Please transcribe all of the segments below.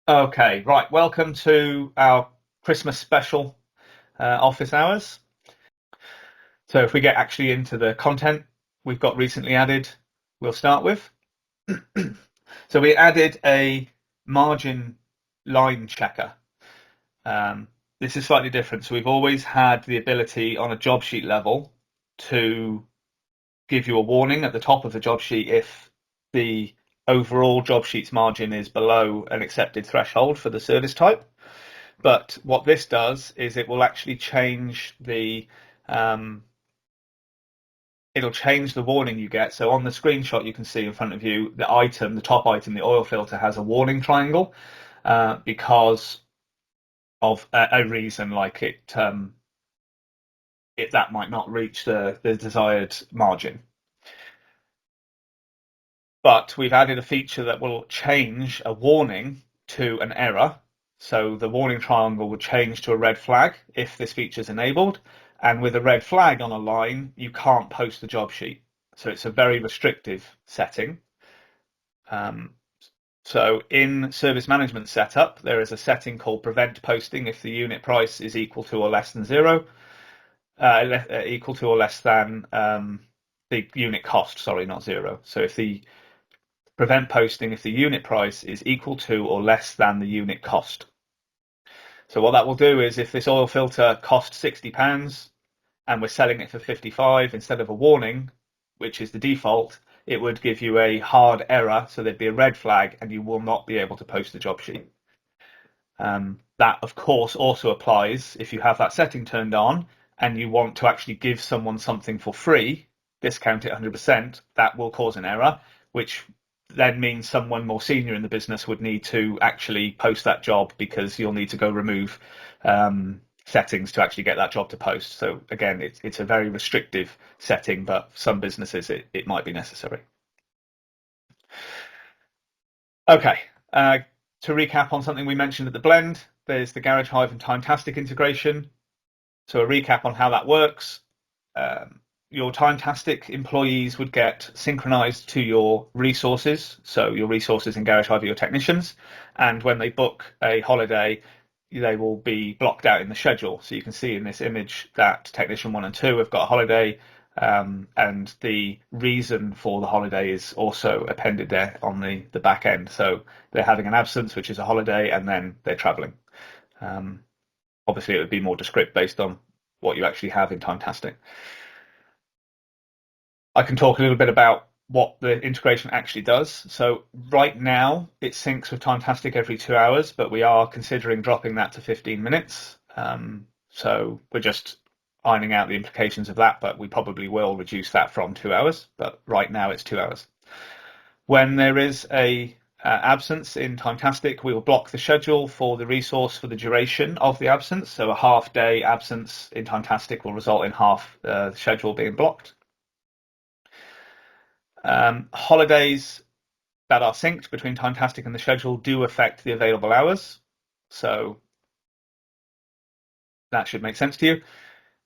Okay, right. Welcome to our Christmas special office hours. So, if we get actually into the content we've got recently added, we'll start with. So, we added a margin line checker. Um, this is slightly different. So, we've always had the ability on a job sheet level to give you a warning at the top of the job sheet if the overall job sheet's margin is below an accepted threshold for the service type. But what this does is it will actually change um, it'll change the warning you get. So on the screenshot you can see in front of you the top item, the oil filter has a warning triangle because of a reason like that might not reach the desired margin. But we've added a feature that will change a warning to an error. So the warning triangle would change to a red flag if this feature is enabled. And with a red flag on a line, you can't post the job sheet. So it's a very restrictive setting. Um, so in service management setup, there is a setting called prevent posting if the unit price is equal to or less than zero, equal to or less than the unit cost, sorry, not zero. So if the prevent posting if the unit price is equal to or less than the unit cost. So what that will do is if this oil filter costs £60 and we're selling it for 55 instead of a warning, which is the default, it would give you a hard error. So there'd be a red flag and you will not be able to post the job sheet. That, of course, also applies if you have that setting turned on and you want to actually give someone something for free, discount it 100%, that will cause an error, which then means someone more senior in the business would need to actually post that job because you'll need to go remove settings to actually get that job to post. So again, it's a very restrictive setting, but some businesses it might be necessary. Okay, to recap on something we mentioned at the blend, there's the Garage Hive and Timetastic integration. So a recap on how that works. Your Timetastic employees would get synchronized to your resources. So your resources in Garage Hive are your technicians. And when they book a holiday, they will be blocked out in the schedule. So you can see in this image that technician 1 and 2 have got a holiday, and the reason for the holiday is also appended there on the back end. So they're having an absence, which is a holiday, and then they're traveling. Obviously, it would be more descript based on what you actually have in Timetastic. I can talk a little bit about what the integration actually does. So right now, it syncs with Timetastic every 2 hours, but we are considering dropping that to 15 minutes. So we're just ironing out the implications of that, but we probably will reduce that from 2 hours. But right now, it's 2 hours. When there is a absence in Timetastic, we will block the schedule for the resource for the duration of the absence. So a half-day absence in Timetastic will result in half the schedule being blocked. Holidays that are synced between Timetastic and the schedule do affect the available hours. So that should make sense to you.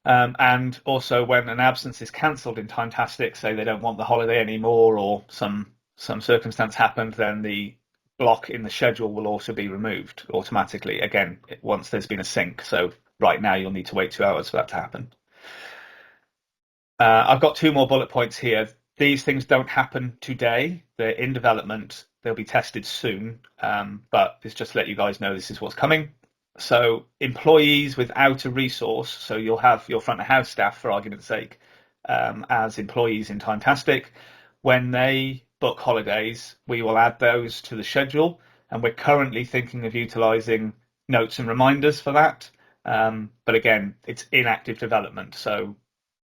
And also when an absence is cancelled in Timetastic, say they don't want the holiday anymore or some circumstance happened, then the block in the schedule will also be removed automatically, again, once there's been a sync. So right now you'll need to wait 2 hours for that to happen. I've got two more bullet points here. These things don't happen today. They're in development. They'll be tested soon, but it's just to let you guys know this is what's coming. So employees without a resource, so you'll have your front of house staff, for argument's sake, as employees in Timetastic. When they book holidays, we will add those to the schedule, and we're currently thinking of utilising notes and reminders for that. But again, it's in active development, so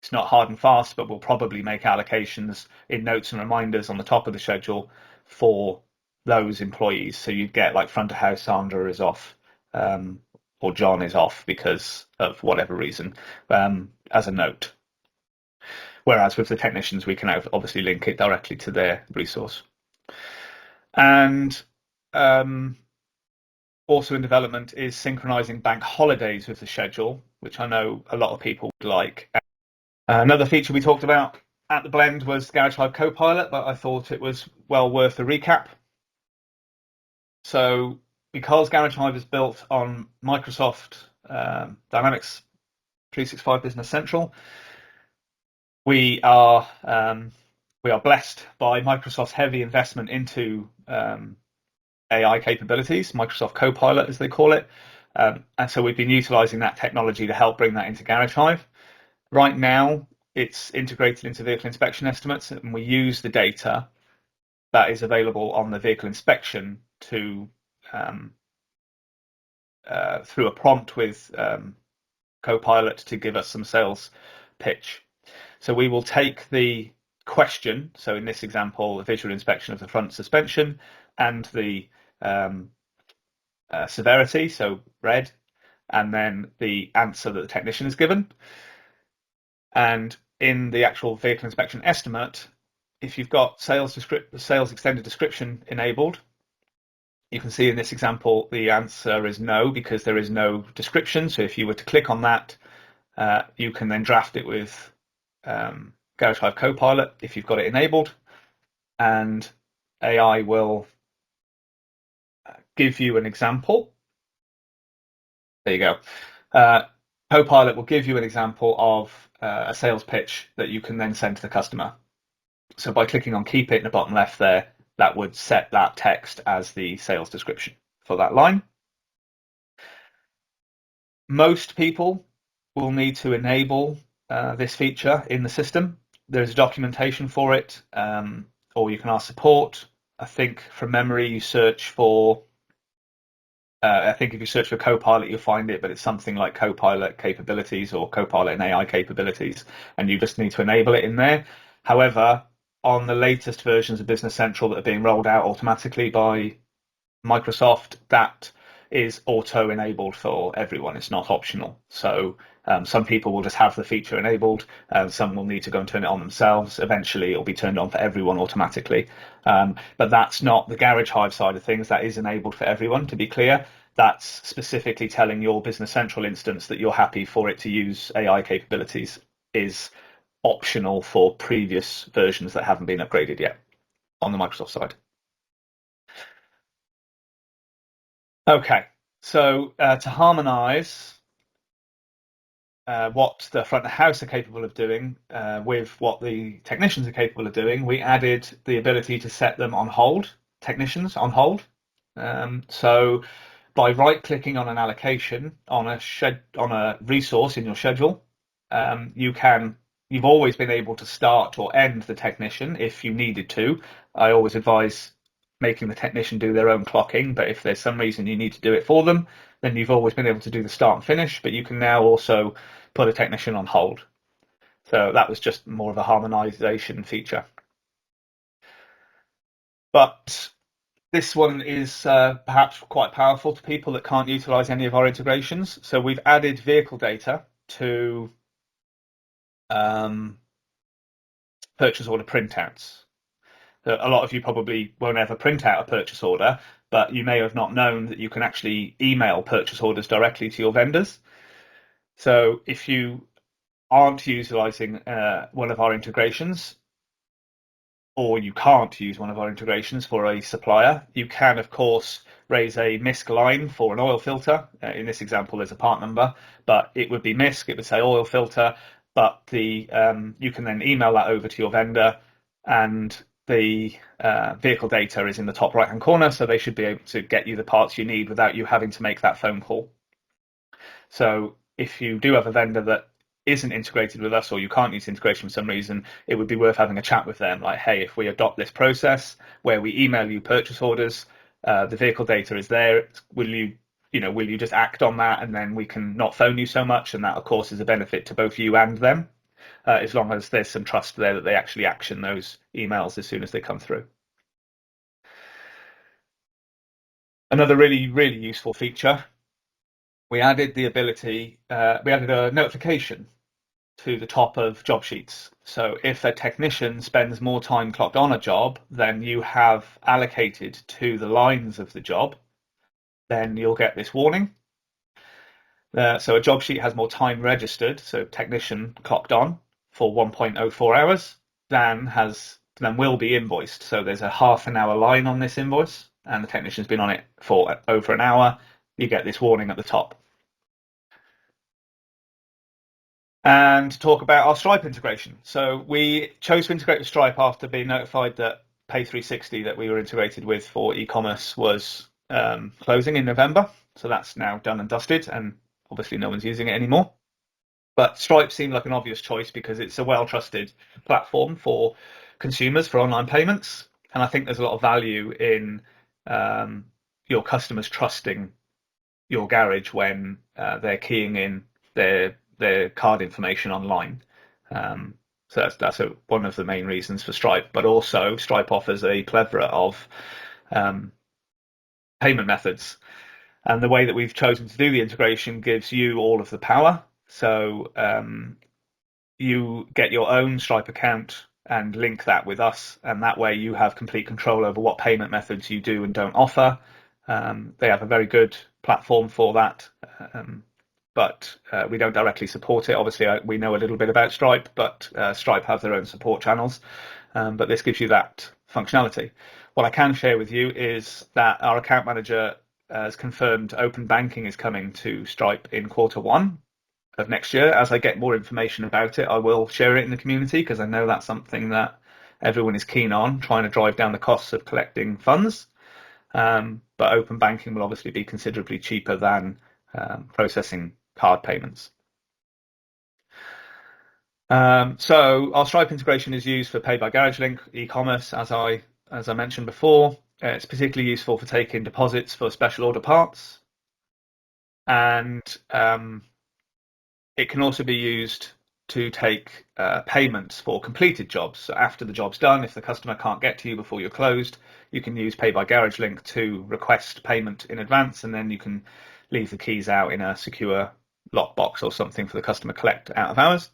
it's not hard and fast, but we'll probably make allocations in notes and reminders on the top of the schedule for those employees. So you'd get like front of house Sandra is off, or John is off because of whatever reason, as a note. Whereas with the technicians, we can obviously link it directly to their resource. And also in development is synchronizing bank holidays with the schedule, which I know a lot of people would like. Another feature we talked about at the blend was Garage Hive Copilot, but I thought it was well worth a recap. So because Garage Hive is built on Microsoft Dynamics 365 Business Central, we are blessed by Microsoft's heavy investment into AI capabilities, Microsoft Copilot as they call it, and so we've been utilising that technology to help bring that into Garage Hive. Right now, it's integrated into vehicle inspection estimates, and we use the data that is available on the vehicle inspection to through a prompt with Copilot to give us some sales pitch. So we will take the question, so in this example, a visual inspection of the front suspension, and the severity, so red, and then the answer that the technician has given. And in the actual vehicle inspection estimate, if you've got sales extended description enabled, you can see in this example the answer is no, because there is no description. So if you were to click on that, you can then draft it with Garage Hive Copilot if you've got it enabled, and AI will give you an example. There you go. Copilot will give you an example of a sales pitch that you can then send to the customer. So by clicking on keep it in the bottom left there, that would set that text as the sales description for that line. Most people will need to enable this feature in the system. There's documentation for it, or you can ask support. I think from memory, you search for I think if you search for Copilot, you'll find it, but it's something like Copilot capabilities or Copilot and AI capabilities, and you just need to enable it in there. However, on the latest versions of Business Central that are being rolled out automatically by Microsoft, that is auto-enabled for everyone. It's not optional. So some people will just have the feature enabled, some will need to go and turn it on themselves. Eventually, it'll be turned on for everyone automatically. But that's not the Garage Hive side of things. That is enabled for everyone, to be clear. That's specifically telling your Business Central instance that you're happy for it to use AI capabilities. Is optional for previous versions that haven't been upgraded yet on the Microsoft side. Okay, so to harmonize what the front of house are capable of doing with what the technicians are capable of doing, we added the ability to set them on hold, technicians on hold. So by right-clicking on an allocation on a resource in your schedule, you've always been able to start or end the technician if you needed to. I always advise making the technician do their own clocking, but if there's some reason you need to do it for them, then you've always been able to do the start and finish, but you can now also put a technician on hold. So that was just more of a harmonization feature. But this one is perhaps quite powerful to people that can't utilize any of our integrations. So we've added vehicle data to purchase order printouts. So a lot of you probably won't ever print out a purchase order, but you may have not known that you can actually email purchase orders directly to your vendors. So if you aren't utilizing one of our integrations, or you can't use one of our integrations for a supplier, you can, of course, raise a MISC line for an oil filter. In this example, there's a part number, but it would be MISC, it would say oil filter, but you can then email that over to your vendor, and the vehicle data is in the top right-hand corner, so they should be able to get you the parts you need without you having to make that phone call. So if you do have a vendor that isn't integrated with us, or you can't use integration for some reason, it would be worth having a chat with them. Like, hey, if we adopt this process where we email you purchase orders, the vehicle data is there. Will you just act on that, and then we can not phone you so much? And that, of course, is a benefit to both you and them, as long as there's some trust there that they actually action those emails as soon as they come through. Another really, really useful feature, we added the ability, we added a notification to the top of job sheets. So if a technician spends more time clocked on a job than you have allocated to the lines of the job, then you'll get this warning. So a job sheet has more time registered, so technician clocked on for 1.04 hours than will be invoiced. So there's a half an hour line on this invoice, and the technician's been on it for over an hour, you get this warning at the top. And to talk about our Stripe integration. So we chose to integrate with Stripe after being notified that Pay360 that we were integrated with for e-commerce was closing in November. So that's now done and dusted, and obviously no one's using it anymore. But Stripe seemed like an obvious choice because it's a well-trusted platform for consumers for online payments. And I think there's a lot of value in your customers trusting your garage when they're keying in their card information online. So that's one of the main reasons for Stripe. But also Stripe offers a plethora of payment methods. And the way that we've chosen to do the integration gives you all of the power. So you get your own Stripe account and link that with us, and that way you have complete control over what payment methods you do and don't offer. They have a very good platform for that, but we don't directly support it. Obviously, we know a little bit about Stripe, but Stripe have their own support channels, but this gives you that functionality. What I can share with you is that our account manager has confirmed open banking is coming to Stripe in Q1 of next year. As I get more information about it, I will share it in the community because I know that's something that everyone is keen on, trying to drive down the costs of collecting funds. But open banking will obviously be considerably cheaper than processing card payments. So our Stripe integration is used for Pay by Garage Link e-commerce, as I mentioned before. It's particularly useful for taking deposits for special order parts, and it can also be used to take payments for completed jobs. So after the job's done, if the customer can't get to you before you're closed, you can use Pay by Garage Link to request payment in advance, and then you can leave the keys out in a secure lockbox or something for the customer to collect out of hours.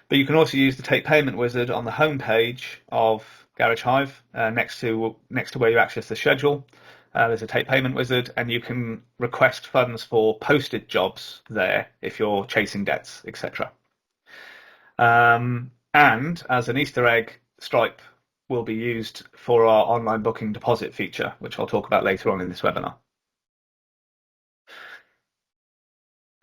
But you can also use the Take Payment wizard on the home page of Garage Hive, next to where you access the schedule. There's a Take Payment wizard, and you can request funds for posted jobs there if you're chasing debts, etc. And as an Easter egg, Stripe will be used for our online booking deposit feature, which I'll talk about later on in this webinar.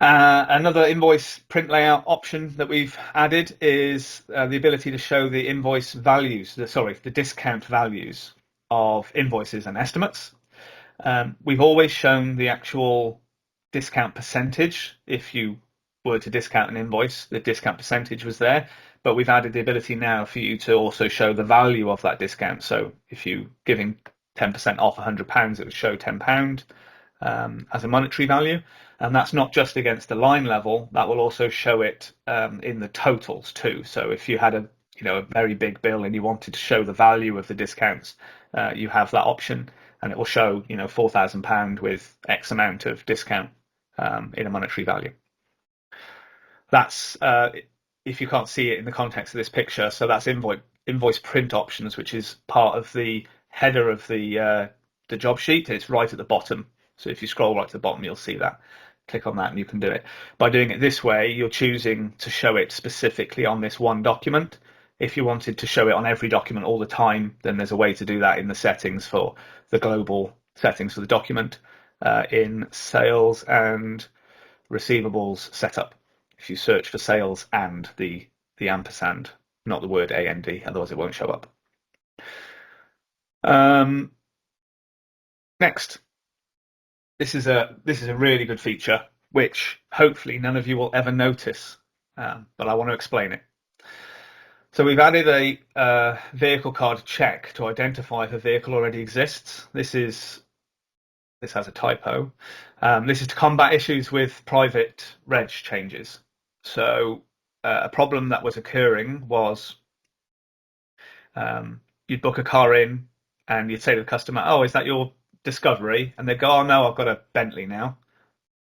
Another invoice print layout option that we've added is the ability to show the invoice values, the discount values of invoices and estimates. We've always shown the actual discount percentage. If you were to discount an invoice, the discount percentage was there, but we've added the ability now for you to also show the value of that discount. So if you're giving 10% off £100, it would show £10 as a monetary value. And that's not just against the line level, that will also show it in the totals too. So if you had a very big bill and you wanted to show the value of the discounts, you have that option, and it will show £4,000 with X amount of discount in a monetary value. That's if you can't see it in the context of this picture, so that's invoice print options, which is part of the header of the job sheet. It's right at the bottom. So if you scroll right to the bottom, you'll see that. Click on that and you can do it. By doing it this way, you're choosing to show it specifically on this one document. If you wanted to show it on every document all the time, then there's a way to do that in the settings for the global settings for the document in sales and receivables setup. If you search for sales and the ampersand, not the word AND, otherwise it won't show up. Next. This is a really good feature, which hopefully none of you will ever notice, but I want to explain it. So we've added a vehicle card check to identify if a vehicle already exists. This has a typo. This is to combat issues with private reg changes. So a problem that was occurring was you'd book a car in and you'd say to the customer, "Oh, is that your Discovery?" And they'd go, "Oh no, I've got a Bentley now."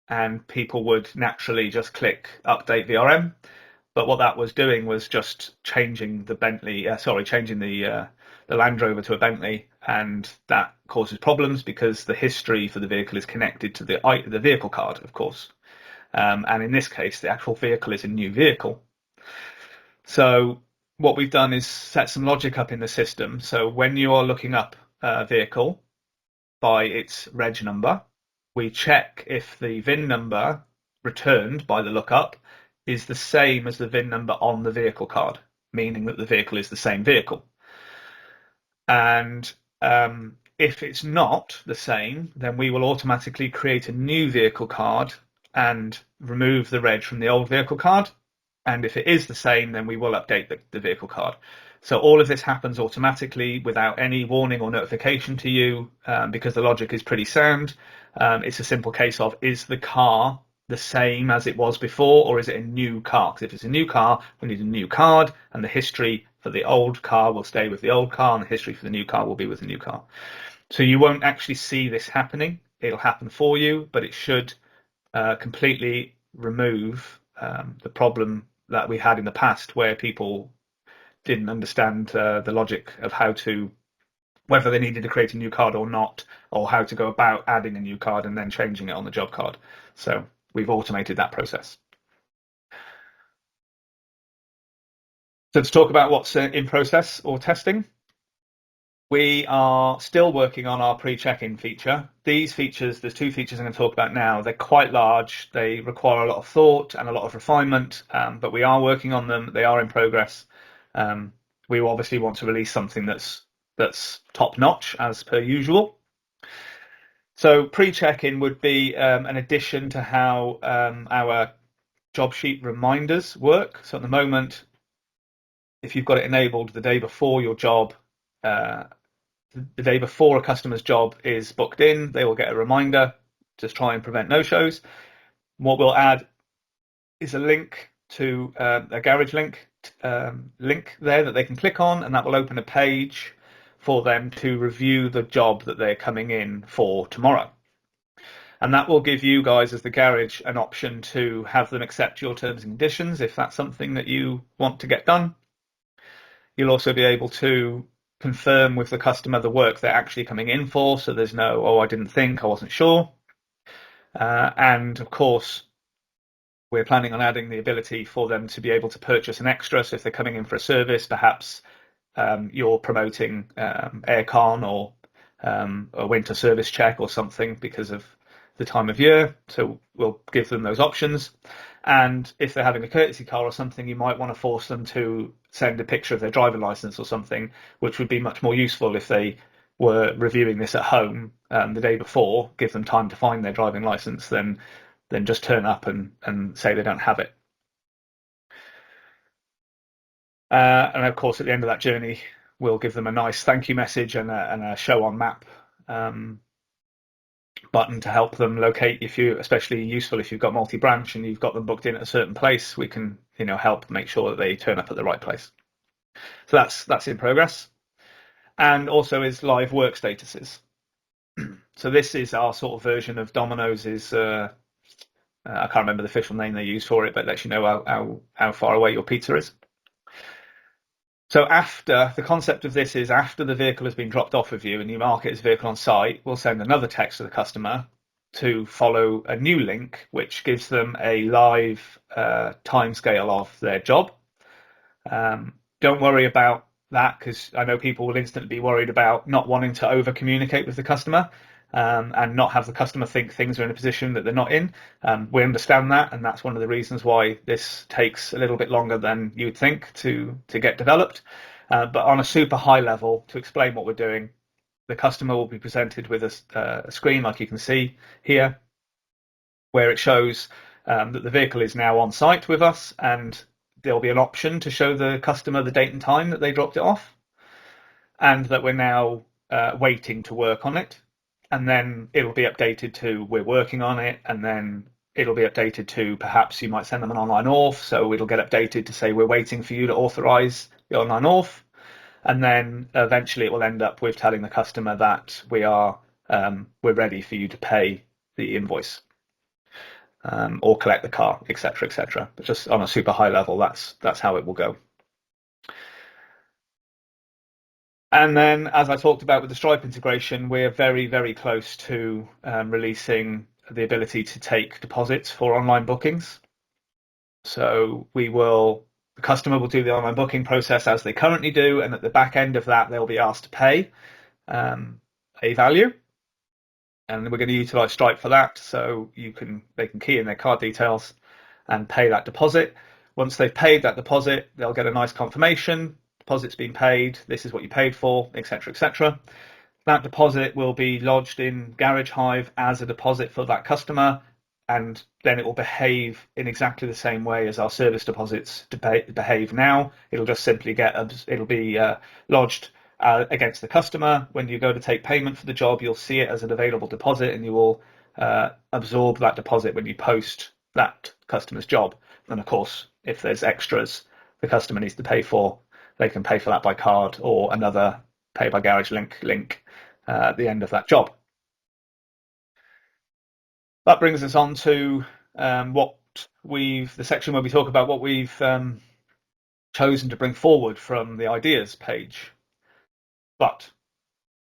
And people would naturally just click update VRM. But what that was doing was just changing the changing the Land Rover to a Bentley, and that causes problems because the history for the vehicle is connected to the vehicle card, of course. And in this case, the actual vehicle is a new vehicle. So what we've done is set some logic up in the system. So when you are looking up a vehicle, by its reg number. We check if the VIN number returned by the lookup is the same as the VIN number on the vehicle card, meaning that the vehicle is the same vehicle. And if it's not the same, then we will automatically create a new vehicle card and remove the reg from the old vehicle card. And if it is the same, then we will update the vehicle card. So all of this happens automatically without any warning or notification to you, because the logic is pretty sound. It's a simple case of, is the car the same as it was before, or is it a new car? Because if it's a new car, we need a new card, and the history for the old car will stay with the old car, and the history for the new car will be with the new car. So you won't actually see this happening. It'll happen for you, but it should completely remove the problem that we had in the past, where people didn't understand the logic of how to, whether they needed to create a new card or not, or how to go about adding a new card and then changing it on the job card. So we've automated that process. So to talk about what's in process or testing, we are still working on our pre-check-in feature. These features, there's two features I'm going to talk about now. They're quite large. They require a lot of thought and a lot of refinement, but we are working on them. They are in progress. We obviously want to release something that's top-notch as per usual. So pre-check-in would be an addition to how our job sheet reminders work. So at the moment, if you've got it enabled the day before your job, the day before a customer's job is booked in, they will get a reminder to try and prevent no-shows. What we'll add is a link to a garage link there that they can click on, and that will open a page for them to review the job that they're coming in for tomorrow. And that will give you guys as the garage an option to have them accept your terms and conditions if that's something that you want to get done. You'll also be able to confirm with the customer the work they're actually coming in for, so there's no, oh, I didn't think, I wasn't sure. And of course, we're planning on adding the ability for them to be able to purchase an extra. So if they're coming in for a service, perhaps you're promoting aircon or a winter service check or something because of the time of year. So we'll give them those options. And if they're having a courtesy car or something, you might want to force them to send a picture of their driving license or something, which would be much more useful if they were reviewing this at home the day before, give them time to find their driving license, than just turn up and say they don't have it. And of course, at the end of that journey, we'll give them a nice thank you message and a show on map button to help them locate. Especially useful if you've got multi-branch and you've got them booked in at a certain place, we can help make sure that they turn up at the right place. So that's in progress. And also is live work statuses. So this is our sort of version of Domino's is I can't remember the official name they use for it, but it lets you know how far away your pizza is. So the concept of this is after the vehicle has been dropped off with you and you mark it as vehicle on site, we'll send another text to the customer to follow a new link, which gives them a live timescale of their job. Don't worry about that, because I know people will instantly be worried about not wanting to over communicate with the customer and not have the customer think things are in a position that they're not in. We understand that, and that's one of the reasons why this takes a little bit longer than you'd think to get developed. But on a super high level, to explain what we're doing, the customer will be presented with a screen like you can see here, where it shows that the vehicle is now on site with us, and there'll be an option to show the customer the date and time that they dropped it off, and that we're now waiting to work on it. And then it'll be updated to we're working on it, and then it'll be updated to perhaps you might send them an online auth, so it'll get updated to say we're waiting for you to authorize the online auth, and then eventually it will end up with telling the customer that we're ready for you to pay the invoice or collect the car, etc., etc. But just on a super high level, that's how it will go. And then, as I talked about with the Stripe integration, we're very, very close to releasing the ability to take deposits for online bookings. So the customer will do the online booking process as they currently do, and at the back end of that, they'll be asked to pay a value. and we're going to utilize Stripe for that. So they can key in their card details and pay that deposit. Once they've paid that deposit, they'll get a nice confirmation. Deposit's been paid. This is what you paid for, etc., etc. That deposit will be lodged in Garage Hive as a deposit for that customer, and then it will behave in exactly the same way as our service deposits behave now. It'll just simply be lodged against the customer. When you go to take payment for the job, you'll see it as an available deposit, and you will absorb that deposit when you post that customer's job. And of course, if there's extras the customer needs to pay for, they can pay for that by card or another Pay by Garage link at the end of that job. That brings us on to the section where we talk about what we've chosen to bring forward from the ideas page. But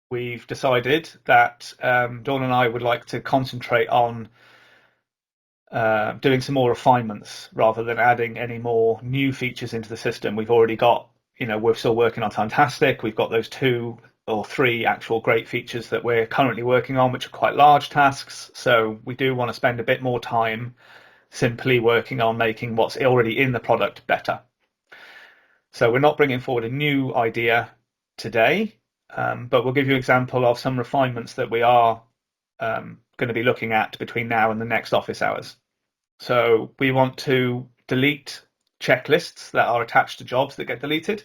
we've decided that Dawn and I would like to concentrate on doing some more refinements rather than adding any more new features into the system. We've already got, we're still working on Fantastic. We've got those 2 or 3 actual great features that we're currently working on, which are quite large tasks. So we do want to spend a bit more time simply working on making what's already in the product better. So we're not bringing forward a new idea today, but we'll give you an example of some refinements that we are going to be looking at between now and the next office hours. So we want to delete checklists that are attached to jobs that get deleted.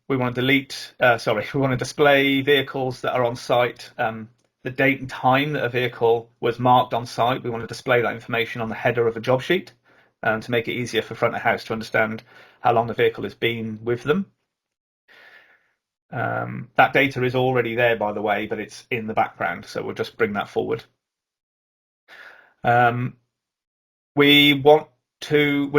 We want to display vehicles that are on site. The date and time that a vehicle was marked on site, we want to display that information on the header of a job sheet to make it easier for front of house to understand how long the vehicle has been with them. That data is already there, by the way, but it's in the background, so we'll just bring that forward. We're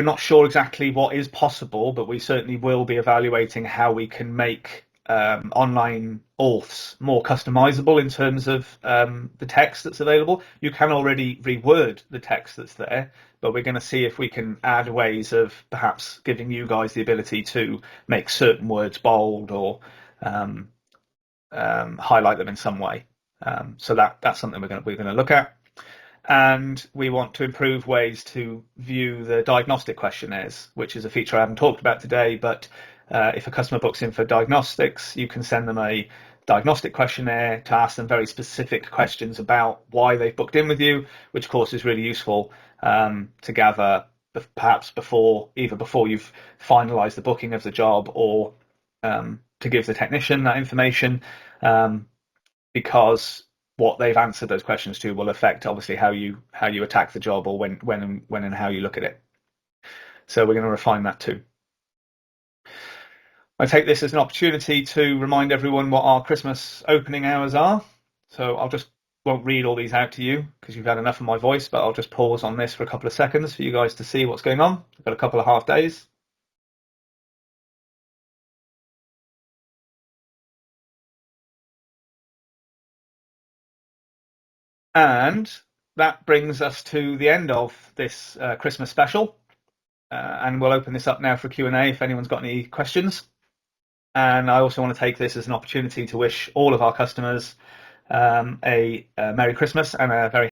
not sure exactly what is possible, but we certainly will be evaluating how we can make online auths more customizable in terms of the text that's available. You can already reword the text that's there, but we're going to see if we can add ways of perhaps giving you guys the ability to make certain words bold or highlight them in some way. So that's something we're going to look at. And we want to improve ways to view the diagnostic questionnaires, which is a feature I haven't talked about today, but if a customer books in for diagnostics, you can send them a diagnostic questionnaire to ask them very specific questions about why they've booked in with you, which of course is really useful to gather perhaps before you've finalised the booking of the job, or to give the technician that information, because what they've answered those questions to will affect obviously how you attack the job, or when and how you look at it. So we're going to refine that too. I take this as an opportunity to remind everyone what our Christmas opening hours are. So won't read all these out to you because you've had enough of my voice, but I'll just pause on this for a couple of seconds for you guys to see what's going on. I've got a couple of half days. And that brings us to the end of this Christmas special. And we'll open this up now for Q&A if anyone's got any questions. And I also want to take this as an opportunity to wish all of our customers a Merry Christmas and a very